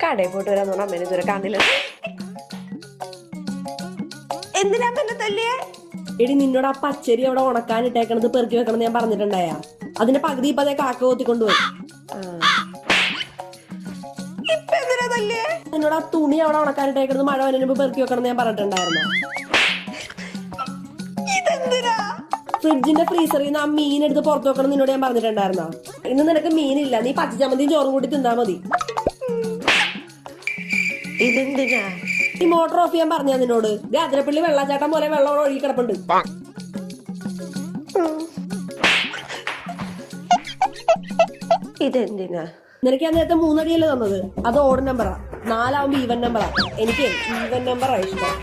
കടയിൽ പോയിട്ട് വരാന്ന് പറഞ്ഞ അമ്മേനെ ഇതുവരെ കാണില്ല. എന്തിനാ എന്നെ തല്ലിയേ? എടി നിന്നോട് ആ പച്ചരി അവിടെ ഉണക്കാനിട്ടേക്കണത് പെറുക്കി വെക്കണം ഞാൻ പറഞ്ഞിട്ടുണ്ടായ. അതിന്റെ പകുതി ഇപ്പൊ അതേ കാക്ക കൊത്തിക്കൊണ്ടുപോയി. നിന്നോട് ആ തുണി അവിടെ ഉണക്കാനിട്ടേക്കണത് മഴ വന്നതിന് മുമ്പ് പെറുക്കി വെക്കണം ഞാൻ പറഞ്ഞിട്ടുണ്ടായിരുന്നു. ഫ്രിഡ്ജിന്റെ ഫ്രീസറിൽ നിന്ന് ആ മീൻ എടുത്ത് പുറത്തു വെക്കണം നിന്നോട് ഞാൻ പറഞ്ഞിട്ടുണ്ടായിരുന്നോ? ഇന്ന് നിനക്ക് മീനില്ല, നീ പച്ചച്ചമ്മന്തിയും ചോറും കൂടി തിന്നാ മതി. ഇതെന്തിനാ? ഈ മോട്ടർ ഓഫ് ചെയ്യാൻ പറഞ്ഞ നിന്നോട്. അതിരപ്പള്ളി വെള്ളച്ചാട്ടം പോലെ വെള്ളം ഒഴുകി കിടപ്പുണ്ട്. ഇതെന്തിനാ? നിനക്ക് ഞാൻ നേരത്തെ 3 അടിയല്ലേ തന്നത്? അത് ഓഡ് നമ്പറാ. 4 ആവുമ്പോ ഈവൻ നമ്പറാ. എനിക്ക് ഈവൻ നമ്പറാ ഇഷ്ടം.